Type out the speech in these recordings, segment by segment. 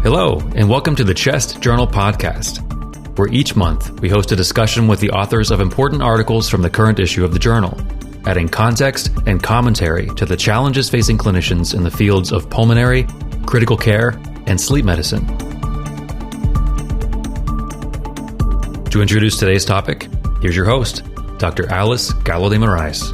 Hello, and welcome to the Chest Journal podcast, where each month we host a discussion with the authors of important articles from the current issue of the journal, adding context and commentary to the challenges facing clinicians in the fields of pulmonary, critical care, and sleep medicine. To introduce today's topic, here's your host, Dr. Alice Gallo de Moraes.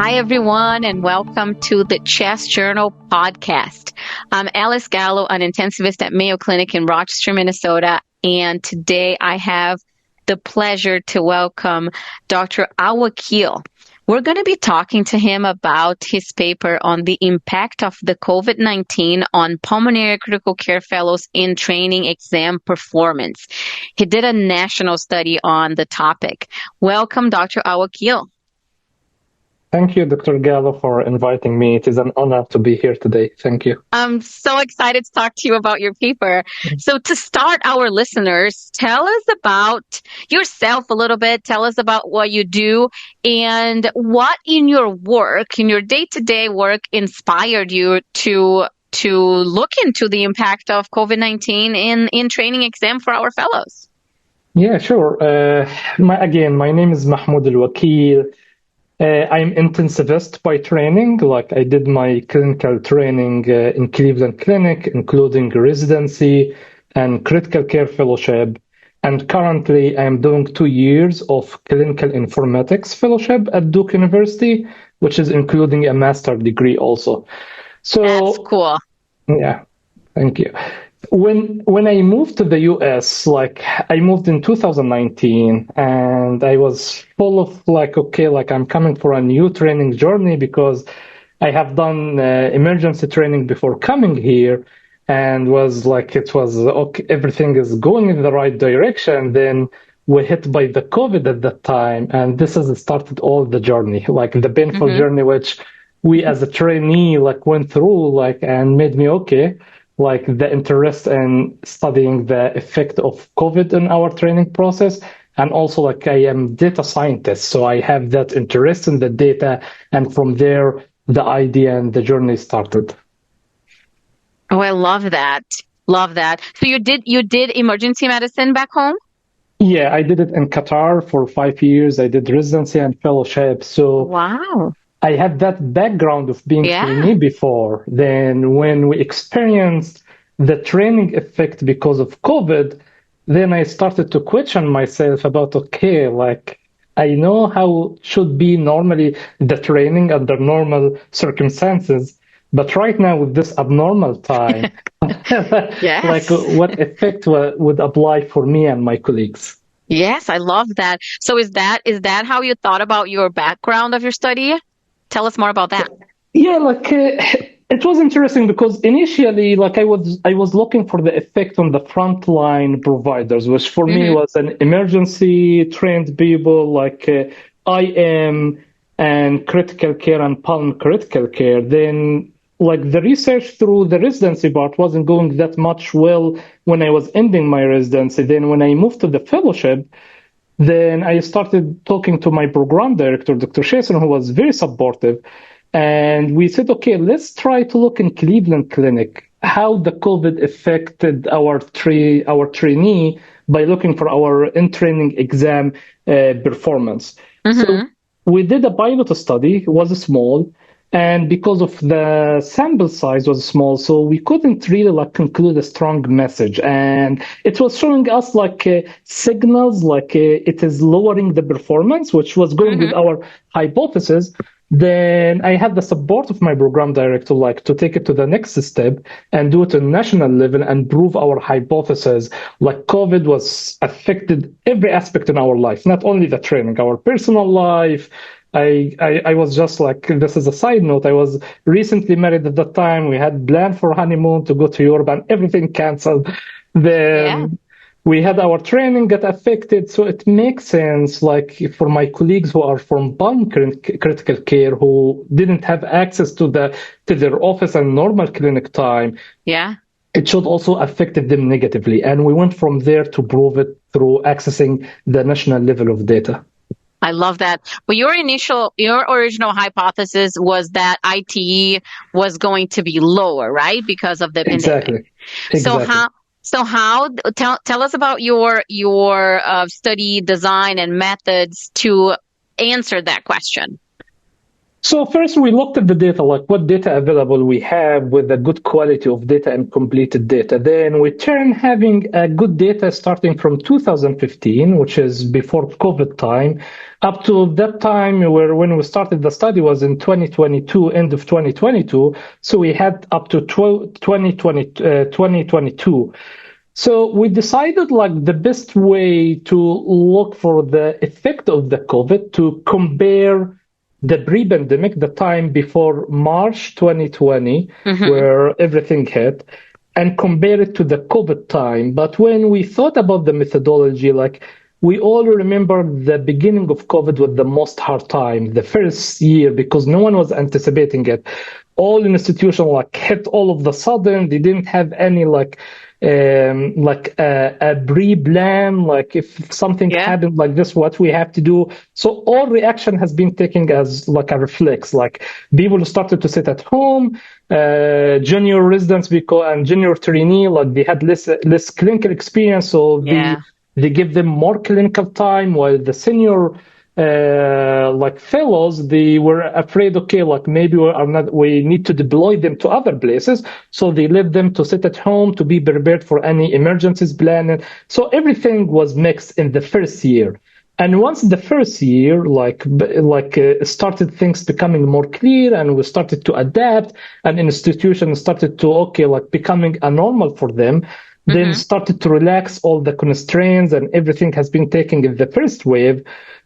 Hi, everyone, and welcome to the Chest Journal podcast. I'm Alice Gallo, an intensivist at Mayo Clinic in Rochester, Minnesota, and today I have the pleasure to welcome Dr. Alwakeel. We're going to be talking to him about his paper on the impact of the COVID-19 on pulmonary critical care fellows in training exam performance. He did a national study on the topic. Welcome, Dr. Alwakeel. Thank you, Dr. Gallo, for inviting me. It is an honor to be here today. Thank you. I'm so excited to talk to you about your paper. So to start, our listeners, tell us about yourself a little bit. Tell us about what you do and what in your work, in your day-to-day work, inspired you to look into the impact of COVID-19 in training exam for our fellows. Yeah, sure. My name is Mahmoud Alwakeel. I'm intensivist by training. Like I did my clinical training in Cleveland Clinic, including residency and critical care fellowship. And currently I'm doing 2 years of clinical informatics fellowship at Duke University, which is including a master's degree also. So that's cool. Yeah, thank you. When I moved to the US, I moved in 2019, and I was full of I'm coming for a new training journey because I have done emergency training before coming here, and everything is going in the right direction. Then we hit by the COVID at that time, and this has started all the journey, the painful journey which we as a trainee went through, and made me the interest in studying the effect of COVID in our training process. And also I am data scientist, so I have that interest in the data. And from there, the idea and the journey started. Oh, I love that. Love that. So you did emergency medicine back home? Yeah, I did it in Qatar for 5 years. I did residency and fellowship. So wow. I had that background of being trainee before. Then when we experienced the training effect because of COVID, then I started to question myself about, I know how should be normally the training under normal circumstances, but right now with this abnormal time, yes. What effect would apply for me and my colleagues? Yes, I love that. So is that how you thought about your background of your study? Tell us more about that. Yeah, it was interesting because initially, I was looking for the effect on the frontline providers, which for me was an emergency trained people IM and critical care and pulmonary critical care. Then, the research through the residency part wasn't going that much well when I was ending my residency. Then when I moved to the fellowship, then I started talking to my program director, Dr. Jason, who was very supportive. And we said, okay, let's try to look in Cleveland Clinic how the COVID affected our trainee by looking for our in-training exam performance. So we did a pilot study. It was small. And because of the sample size was small, so we couldn't really conclude a strong message. And it was showing us signals, it is lowering the performance, which was going with our hypothesis. Then I had the support of my program director, to take it to the next step and do it on national level and prove our hypothesis. COVID was affected every aspect in our life, not only the training, our personal life. I was just this is a side note. I was recently married at that time. We had planned for honeymoon to go to Europe and everything canceled. Then we had our training get affected. So it makes sense, for my colleagues who are from pulmonary critical care who didn't have access to their office and normal clinic time. Yeah. It should also affect them negatively. And we went from there to prove it through accessing the national level of data. I love that. But your original hypothesis was that ITE was going to be lower, right? Because of the pandemic. Exactly. Tell us about your study design and methods to answer that question. So first we looked at the data, like what data available we have with a good quality of data and completed data. Then we turned having a good data starting from 2015, which is before COVID time, up to that time when we started the study was in 2022, end of 2022. So we had up to 2022. So we decided like the best way to look for the effect of the COVID to compare the pre-pandemic, the time before March 2020, where everything hit, and compare it to the COVID time. But when we thought about the methodology, like we all remember the beginning of COVID was the most hard time, the first year, because no one was anticipating it. All institutions like hit all of the sudden. They didn't have any a pre-plan, like if something happened like this, what we have to do. So all reaction has been taken as like a reflex, like people started to sit at home, junior residents and junior trainee, like they had less clinical experience, so they give them more clinical time, while the senior fellows, they were afraid, okay, like maybe we need to deploy them to other places. So they left them to sit at home to be prepared for any emergencies plan. So everything was mixed in the first year. And once the first year, started things becoming more clear and we started to adapt and institutions started to, becoming a normal for them, then started to relax all the constraints and everything has been taken in the first wave.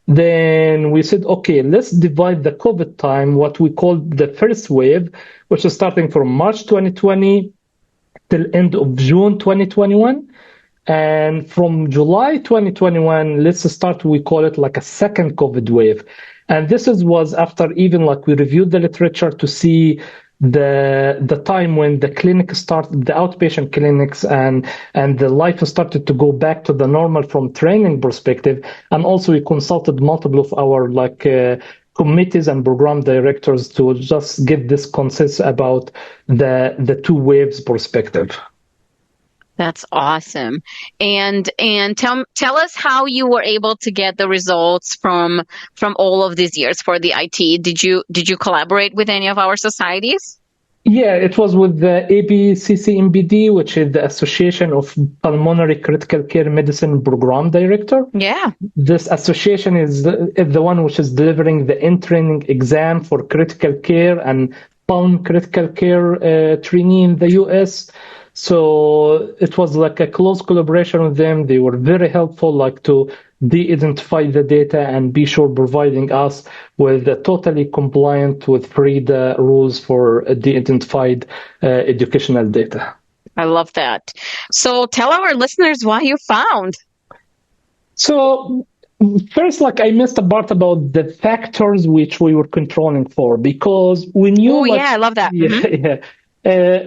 Then we said, okay, let's divide the COVID time, what we call the first wave, which is starting from March 2020 till end of June 2021. And from July 2021, let's start, we call it like a second COVID wave. And this was after even we reviewed the literature to see the time when the clinic started, the outpatient clinics and the life started to go back to the normal from training perspective. And also we consulted multiple of our committees and program directors to just get this consensus about the two waves perspective. That's awesome. And tell us how you were able to get the results from all of these years for the IT. Did you collaborate with any of our societies? Yeah, it was with the ABCCMBD, which is the Association of Pulmonary Critical Care Medicine Program Director. Yeah. This association is the one which is delivering the in-training exam for critical care and pulm critical care trainee in the U.S., so it was like a close collaboration with them. They were very helpful, to de-identify the data and be sure providing us with totally compliant with FRIDA rules for de-identified educational data. I love that. So tell our listeners why you found. So first, I missed a part about the factors which we were controlling for, because we knew. Oh, yeah, I love that. Yeah.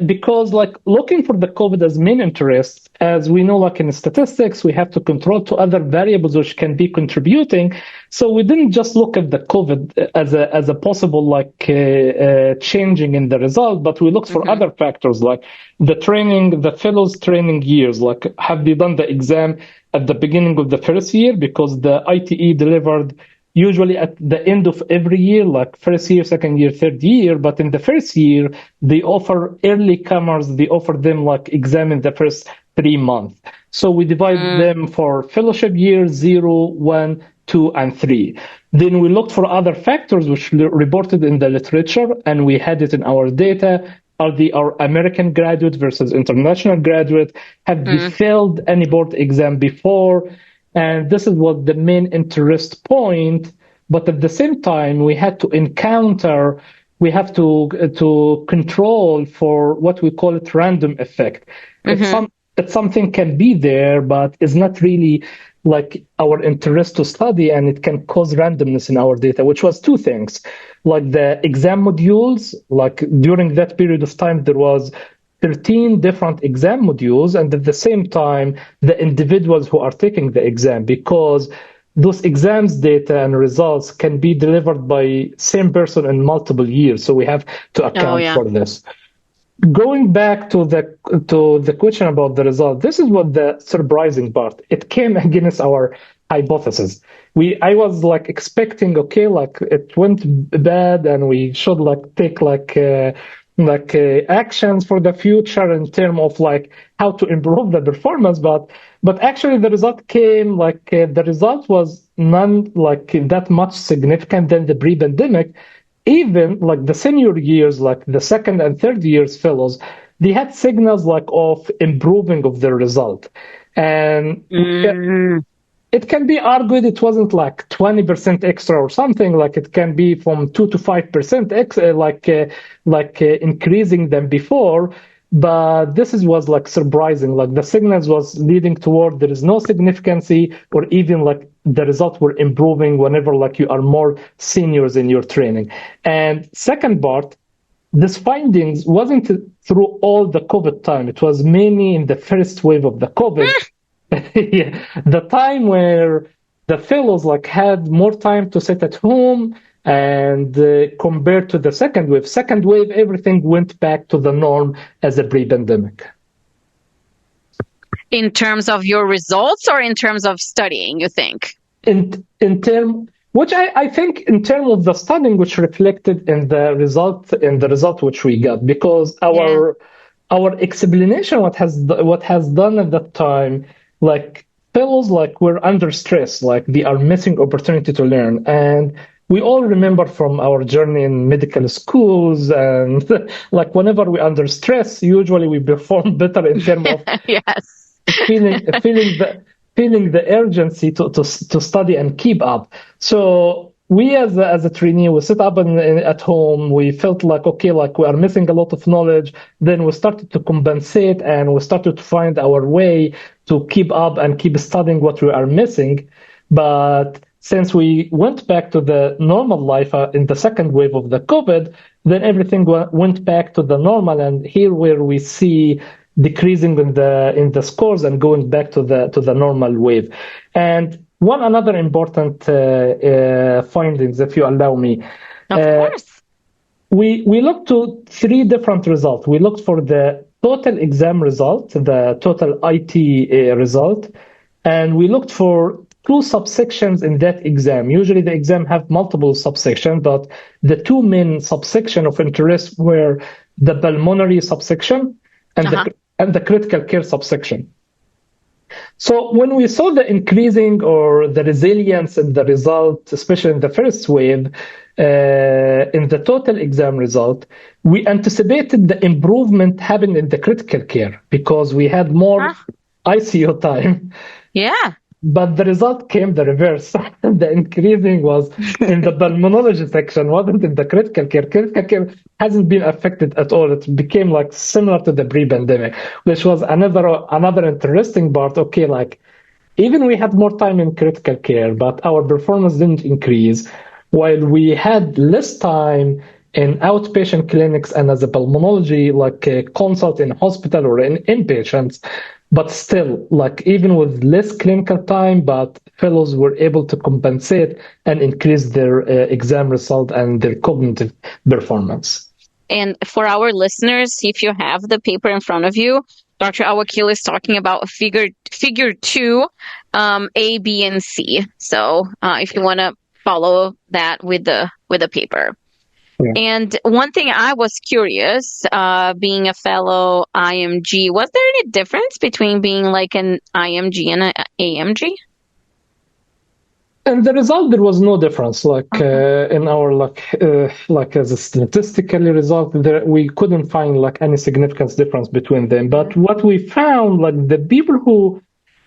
Because looking for the COVID as main interest, as we know, in statistics, we have to control to other variables which can be contributing. So we didn't just look at the COVID as a possible changing in the result, but we looked for other factors like the training, the fellows training years, have they done the exam at the beginning of the first year, because the ITE delivered usually at the end of every year, first year, second year, third year. But in the first year, they offer early comers, they offer them exam in the first 3 months. So we divide them for fellowship years 0, 1, 2, and 3. Then we looked for other factors which reported in the literature, and we had it in our data. Are they our American graduate versus international graduate? Have they failed any board exam before? And this is what the main interest point. But at the same time, we had to control for what we call it random effect. It's something can be there, but it's not really our interest to study, and it can cause randomness in our data, which was two things. The exam modules, during that period of time, there was 13 different exam modules, and at the same time, the individuals who are taking the exam, because those exams data and results can be delivered by same person in multiple years. So we have to account for this. Going back to the question about the result, this is what the surprising part. It came against our hypothesis. I was like expecting, okay, like it went bad, and we should like take actions for the future in terms of like how to improve the performance. But actually, the result came the result was none like that much significant than the pre-pandemic. Even like the senior years, like the second and third years fellows, they had signals like of improving of their result. And it can be argued it wasn't like 20% extra or something, like it can be from 2 to 5% increasing than before. But this was like surprising, like the signals was leading toward there is no significance, or even like the results were improving whenever like you are more seniors in your training. And second part, this findings wasn't through all the COVID time. It was mainly in the first wave of the COVID. Yeah, the time where the fellows like had more time to sit at home, and compared to the second wave, everything went back to the norm as a pre-pandemic. In terms of your results, or in terms of studying, you think? In which I think in terms of the studying, which reflected in the result which we got, because our explanation what has done at that time, like fellows like were under stress, like they are missing opportunity to learn. And we all remember from our journey in medical schools, and like whenever we're under stress, usually we perform better in terms of feeling the urgency to study and keep up. So we as a trainee, we sit up at home, we felt like, okay, like we are missing a lot of knowledge. Then we started to compensate, and we started to find our way to keep up and keep studying what we are missing. But since we went back to the normal life in the second wave of the COVID, then everything went back to the normal. And here where we see decreasing in the scores and going back to the normal wave. And one another important findings, if you allow me. Of course. We looked to 3 different results. We looked for the total exam result, the total IT result, and we looked for 2 subsections in that exam. Usually the exam have multiple subsections, but the 2 main subsection of interest were the pulmonary subsection and the critical care subsection. So when we saw the increasing or the resilience in the result, especially in the first wave, in the total exam result, we anticipated the improvement happened in the critical care because we had more ICU time. Yeah. But the result came the reverse. The increasing was in the pulmonology section, wasn't in the critical care. Critical care hasn't been affected at all. It became like similar to the pre-pandemic, which was another interesting part. Okay, like even we had more time in critical care, but our performance didn't increase, while we had less time in outpatient clinics and as a pulmonology, like a consult in hospital or in inpatients. But still, like even with less clinical time, but fellows were able to compensate and increase their exam result and their cognitive performance. And for our listeners, if you have the paper in front of you, Dr. Alwakeel is talking about figure 2, A, B, and C. So if you want to follow that with the paper. Yeah. And one thing I was curious, being a fellow IMG, was there any difference between being like an IMG and an AMG? And the result, there was no difference. Like in our like as a statistically result, we couldn't find like any significant difference between them. But what we found, like the people who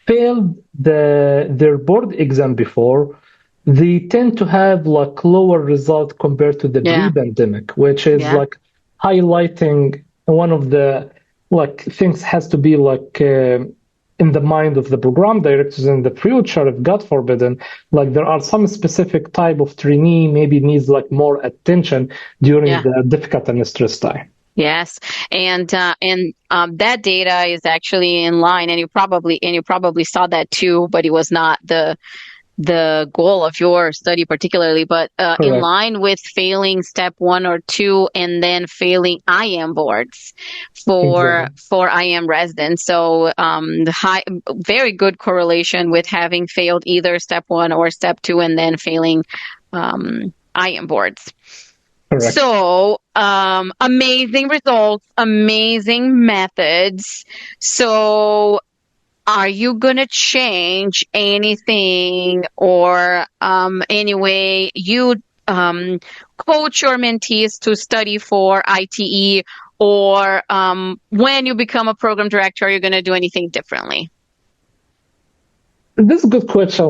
failed their board exam before, they tend to have like lower result compared to the pre-pandemic, which is like highlighting one of the like things has to be like in the mind of the program directors in the future, if God forbidden, like there are some specific type of trainee maybe needs like more attention during the difficult and stress time. Yes, and that data is actually in line, and you probably saw that too, but it was not the the goal of your study particularly, but in line with failing step 1 or 2 and then failing IM boards for IM residents. So very good correlation with having failed either step 1 or step 2 and then failing IM boards. Correct. So amazing results, amazing methods. So are you going to change anything or any way you coach your mentees to study for ITE, or when you become a program director, are you going to do anything differently? This is a good question.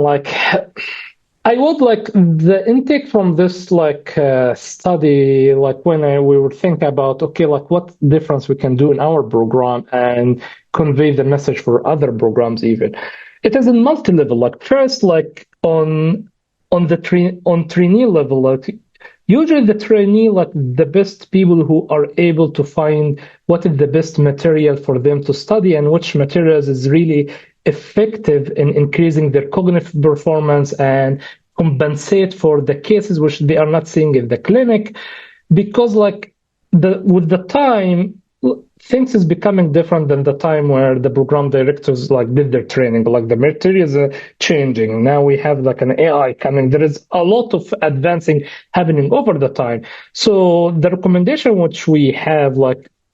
I would the intake from this study, when we would think about, what difference we can do in our program and convey the message for other programs even. It is in multi-level. First, on trainee level, usually the trainee, the best people who are able to find what is the best material for them to study and which materials is really effective in increasing their cognitive performance and compensate for the cases which they are not seeing in the clinic, because with the time things is becoming different than the time where the program directors did their training. The materials are changing. Now we have an AI coming. There is a lot of advancing happening over the time. So the recommendation which we have,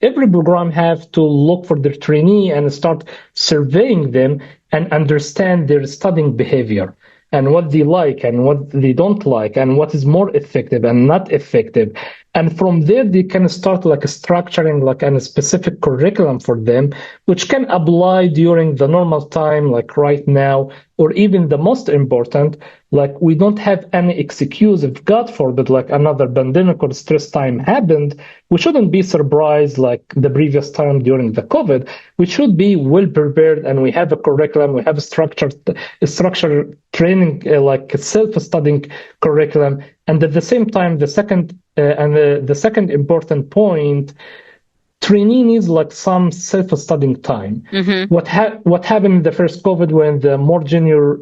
every program have to look for their trainee and start surveying them and understand their studying behavior and what they like and what they don't like and what is more effective and not effective. And from there, they can start structuring a specific curriculum for them, which can apply during the normal time, right now, or even the most important, we don't have any excuse if God forbid, another pandemic or stress time happened. We shouldn't be surprised the previous time during the COVID. We should be well prepared, and we have a curriculum, we have a structured training, self-studying curriculum. And at the same time, the second important point, trainee needs some self-studying time. Mm-hmm. What happened in the first COVID when the more junior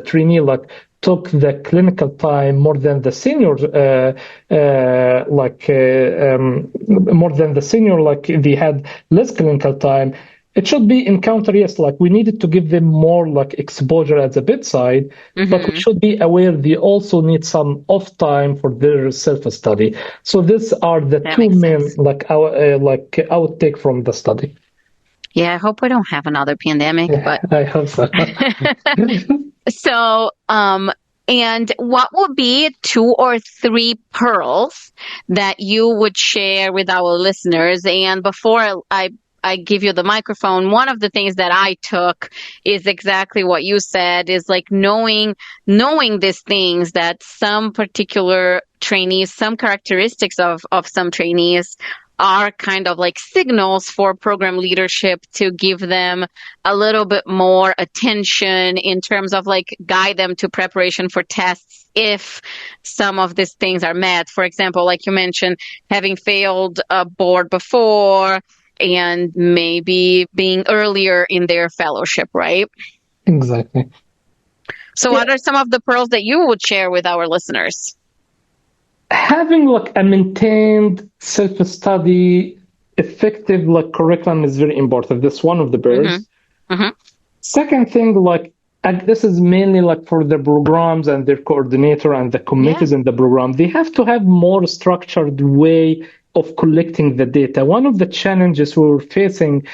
trainee took the clinical time more than the senior, they had less clinical time. It should be encounter, yes, we needed to give them more exposure at the bedside, mm-hmm. but we should be aware they also need some off time for their self-study. So these are the two main, outtake from the study. Yeah, I hope we don't have another pandemic, but I hope so. So, and what would be 2 or 3 pearls that you would share with our listeners? And before I give you the microphone, one of the things that I took is exactly what you said, is knowing these things, that some particular trainees, some characteristics of some trainees are kind of signals for program leadership to give them a little bit more attention in terms of guide them to preparation for tests if some of these things are met. For example, you mentioned, having failed a board before, and maybe being earlier in their fellowship, right? Exactly. So what are some of the pearls that you would share with our listeners? Having a maintained self-study, effective curriculum is very important. That's one of the pearls. Mm-hmm. Mm-hmm. Second thing, this is mainly for the programs and their coordinator and the committees in the program. They have to have more structured way of collecting the data. One of the challenges we were facing,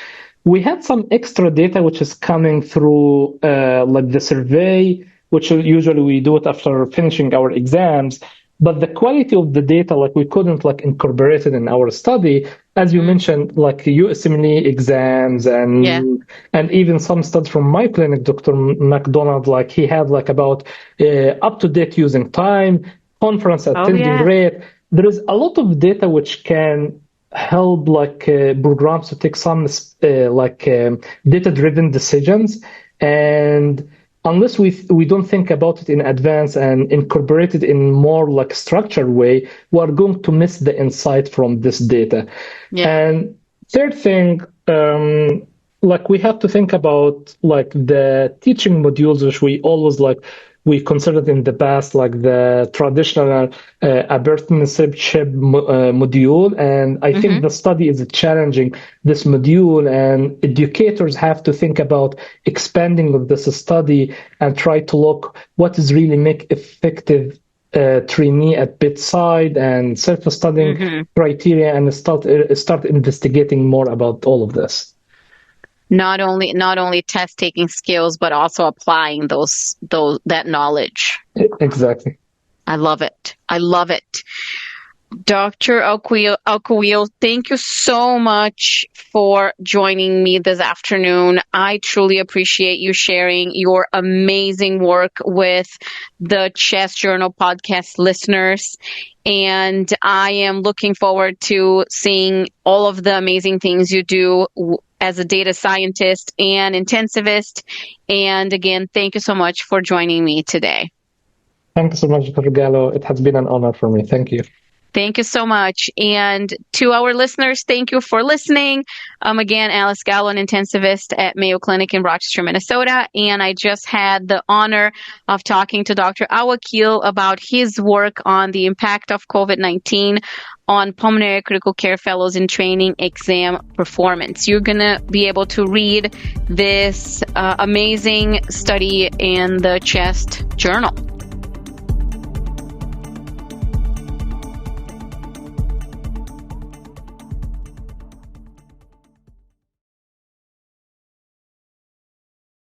we had some extra data which is coming through the survey, which usually we do it after finishing our exams, but the quality of the data, we couldn't incorporate it in our study. As you mentioned, USMLE exams and even some studies from my clinic, Dr. McDonald, he had about up-to-date using time, conference attending rate. There is a lot of data which can help programs to take some data-driven decisions, and unless we don't think about it in advance and incorporate it in more structured way, we are going to miss the insight from this data. Yeah. And third thing, we have to think about the teaching modules, which we always we considered in the past like the traditional apprenticeship module. And I think the study is challenging this module, and educators have to think about expanding of this study and try to look what is really make effective trainee at bedside and self-studying criteria, and start investigating more about all of this. Not only test taking skills, but also applying that knowledge. Exactly. I love it. Dr. Alwakeel, thank you so much for joining me this afternoon. I truly appreciate you sharing your amazing work with the Chest Journal podcast listeners. And I am looking forward to seeing all of the amazing things you do as a data scientist and intensivist. And again, thank you so much for joining me today. Thank you so much, Dr. Gallo. It has been an honor for me. Thank you. Thank you so much. And to our listeners, thank you for listening. Again, Alice Gallo, an intensivist at Mayo Clinic in Rochester, Minnesota. And I just had the honor of talking to Dr. Alwakeel about his work on the impact of COVID-19 on pulmonary critical care fellows in training exam performance. You're going to be able to read this amazing study in the Chest Journal.